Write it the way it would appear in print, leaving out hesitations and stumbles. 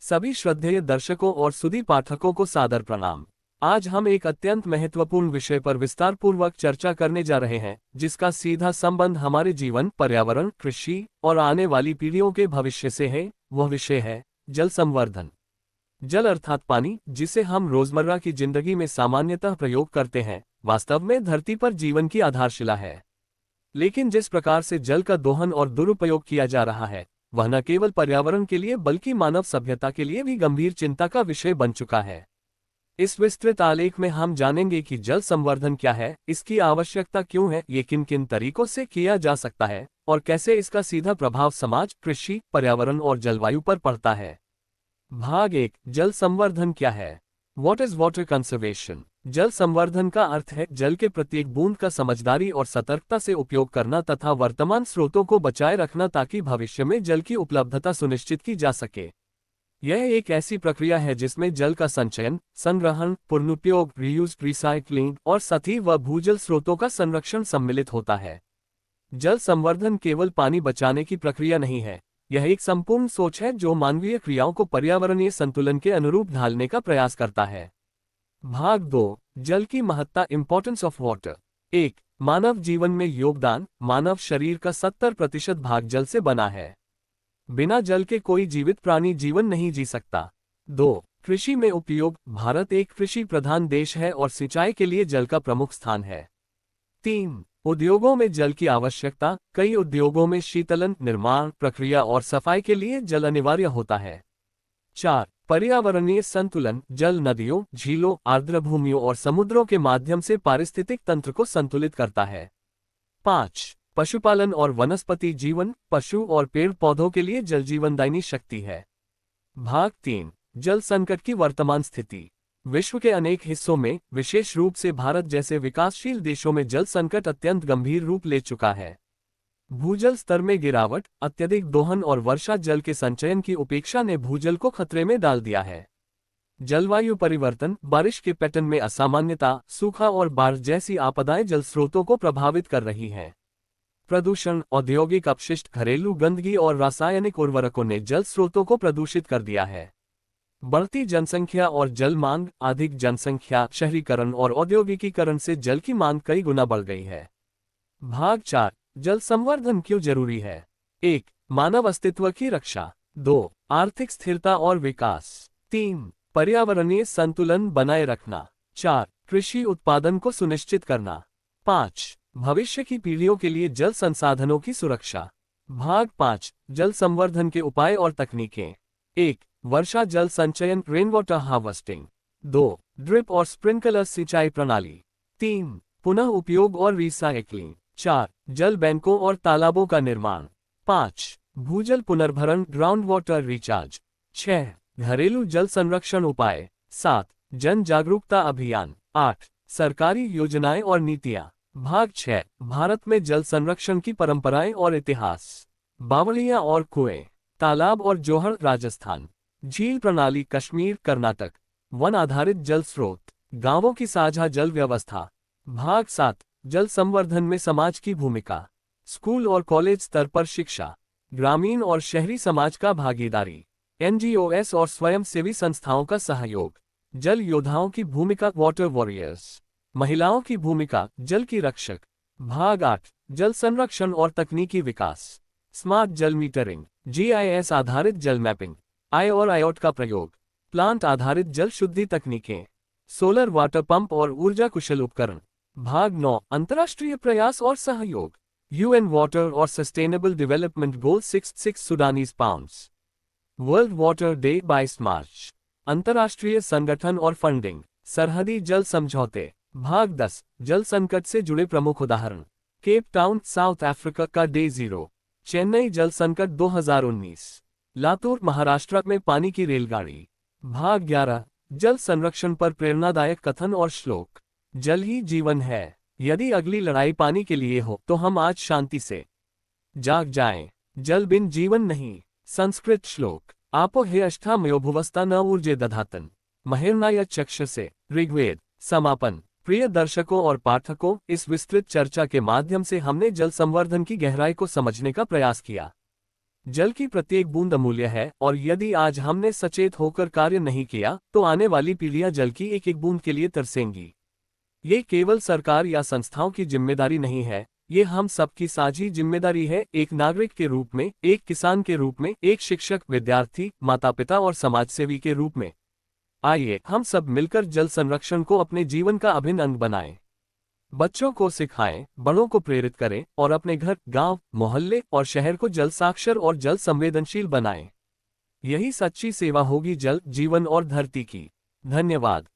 सभी श्रद्धेय दर्शकों और सुधी पाठकों को सादर प्रणाम। आज हम एक अत्यंत महत्वपूर्ण विषय पर विस्तारपूर्वक चर्चा करने जा रहे हैं, जिसका सीधा संबंध हमारे जीवन, पर्यावरण, कृषि और आने वाली पीढ़ियों के भविष्य से है। वह विषय है जल संवर्धन। जल अर्थात पानी, जिसे हम रोजमर्रा की जिंदगी में सामान्यतः प्रयोग करते हैं, वास्तव में धरती पर जीवन की आधारशिला है। लेकिन जिस प्रकार से जल का दोहन और दुरुपयोग किया जा रहा है, वह न केवल पर्यावरण के लिए बल्कि मानव सभ्यता के लिए भी गंभीर चिंता का विषय बन चुका है। इस विस्तृत आलेख में हम जानेंगे कि जल संवर्धन क्या है, इसकी आवश्यकता क्यों है, ये किन किन तरीकों से किया जा सकता है और कैसे इसका सीधा प्रभाव समाज, कृषि, पर्यावरण और जलवायु पर पड़ता है। भाग 1, जल संवर्धन क्या है। What is water conservation? जल संवर्धन का अर्थ है जल के प्रत्येक बूंद का समझदारी और सतर्कता से उपयोग करना तथा वर्तमान स्रोतों को बचाए रखना, ताकि भविष्य में जल की उपलब्धता सुनिश्चित की जा सके। यह एक ऐसी प्रक्रिया है जिसमें जल का संचयन, संग्रहण, पुनरुपयोग, रीयूज, रिसाइक्लिंग और साथ ही वह भूजल स्रोतों का संरक्षण सम्मिलित होता है। जल संवर्धन केवल पानी बचाने की प्रक्रिया नहीं है, यह एक संपूर्ण सोच है जो मानवीय क्रियाओं को पर्यावरणीय संतुलन के अनुरूप ढालने का प्रयास करता है। भाग 2, जल की महत्ता, इंपॉर्टेंस ऑफ वाटर। 1, मानव जीवन में योगदान। मानव शरीर का 70% भाग जल से बना है। बिना जल के कोई जीवित प्राणी जीवन नहीं जी सकता। 2, कृषि में उपयोग। भारत एक कृषि प्रधान देश है और सिंचाई के लिए जल का प्रमुख स्थान है। 3, उद्योगों में जल की आवश्यकता। कई उद्योगों में शीतलन, निर्माण प्रक्रिया और सफाई के लिए जल अनिवार्य होता है। 4, पर्यावरणीय संतुलन। जल नदियों, झीलों, आर्द्रभूमियों और समुद्रों के माध्यम से पारिस्थितिक तंत्र को संतुलित करता है। 5, पशुपालन और वनस्पति जीवन। पशु और पेड़ पौधों के लिए जल जीवनदायिनी शक्ति है। भाग 3, जल संकट की वर्तमान स्थिति। विश्व के अनेक हिस्सों में, विशेष रूप से भारत जैसे विकासशील देशों में जल संकट अत्यंत गंभीर रूप ले चुका है। भूजल स्तर में गिरावट, अत्यधिक दोहन और वर्षा जल के संचयन की उपेक्षा ने भूजल को खतरे में डाल दिया है। जलवायु परिवर्तन, बारिश के पैटर्न में असामान्यता, सूखा और बाढ़ जैसी आपदाएं जल स्रोतों को प्रभावित कर रही हैं। प्रदूषण, औद्योगिक अपशिष्ट, घरेलू गंदगी और रासायनिक उर्वरकों ने जल स्रोतों को प्रदूषित कर दिया है। बढ़ती जनसंख्या और जल मांग। अधिक जनसंख्या, शहरीकरण और औद्योगिकीकरण से जल की मांग कई गुना बढ़ गई है। भाग 4, जल संवर्धन क्यों जरूरी है। 1, मानव अस्तित्व की रक्षा। 2, आर्थिक स्थिरता और विकास। 3, पर्यावरणीय संतुलन बनाए रखना। 4, कृषि उत्पादन को सुनिश्चित करना। 5, भविष्य की पीढ़ियों के लिए जल संसाधनों की सुरक्षा। भाग 5, जल संवर्धन के उपाय और तकनीकें। 1, वर्षा जल संचयन, रेन वाटर हार्वेस्टिंग। 2, ड्रिप और स्प्रिंकलर सिंचाई प्रणाली। 3, पुनः उपयोग और रिसाइक्लिंग। 4, जल बैंकों और तालाबों का निर्माण। 5, भूजल पुनर्भरण, ग्राउंड वाटर रिचार्ज। 6, घरेलू जल संरक्षण उपाय। 7, जन जागरूकता अभियान। 8, सरकारी योजनाएं और नीतियां। भाग 6, भारत में जल संरक्षण की परंपराएं और इतिहास। बावड़ियां और कुएं। तालाब और जोहड़, राजस्थान। झील प्रणाली, कश्मीर, कर्नाटक। वन आधारित जल स्रोत, गांवों की साझा जल व्यवस्था। भाग 7, जल संवर्धन में समाज की भूमिका। स्कूल और कॉलेज स्तर पर शिक्षा। ग्रामीण और शहरी समाज का भागीदारी। एनजीओएस और स्वयंसेवी संस्थाओं का सहयोग। जल योद्धाओं की भूमिका, वाटर वॉरियर्स। महिलाओं की भूमिका, जल की रक्षक। भाग 8, जल संरक्षण और तकनीकी विकास। स्मार्ट जल मीटरिंग, जीआईएस आधारित जल मैपिंग, आई और आईओटी का प्रयोग। प्लांट आधारित जल शुद्धि तकनीकें। सोलर वाटर पंप और ऊर्जा कुशल उपकरण। भाग 9, अंतर्राष्ट्रीय प्रयास और सहयोग। यूएन वाटर और sustainable development goal 66 Sudanese pounds. World water day 22 मार्च। अंतर्राष्ट्रीय संगठन और फंडिंग। सरहदी जल समझौते। भाग 10, जल संकट से जुड़े प्रमुख उदाहरण। केप टाउन, साउथ अफ्रीका का डे 0। चेन्नई जल संकट 2019। लातूर, महाराष्ट्र में पानी की रेलगाड़ी। भाग 11, जल संरक्षण पर प्रेरणादायक कथन और श्लोक। जल ही जीवन है। यदि अगली लड़ाई पानी के लिए हो तो हम आज शांति से जाग जाएं। जल बिन जीवन नहीं। संस्कृत श्लोक। आपो हे अष्टामयो भुवस्ता न ऊर्जे दधातन। महिर्नाय चक्षसे, ऋग्वेद। समापन। प्रिय दर्शकों और पाठकों, इस विस्तृत चर्चा के माध्यम से हमने जल संवर्धन की गहराई को समझने का प्रयास किया। जल की प्रत्येक बूंद अमूल्य है और यदि आज हमने सचेत होकर कार्य नहीं किया तो आने वाली पीढ़ियां जल की एक एक बूंद के लिए तरसेंगी। ये केवल सरकार या संस्थाओं की जिम्मेदारी नहीं है, ये हम सबकी साझी जिम्मेदारी है, एक नागरिक के रूप में, एक किसान के रूप में, एक शिक्षक, विद्यार्थी, माता पिता और समाजसेवी के रूप में। आइए हम सब मिलकर जल संरक्षण को अपने जीवन का अभिन्न अंग बनाएं। बच्चों को सिखाएं, बड़ों को प्रेरित करें और अपने घर, गांव, मोहल्ले और शहर को जल साक्षर और जल संवेदनशील बनाएं। यही सच्ची सेवा होगी जल, जीवन और धरती की। धन्यवाद।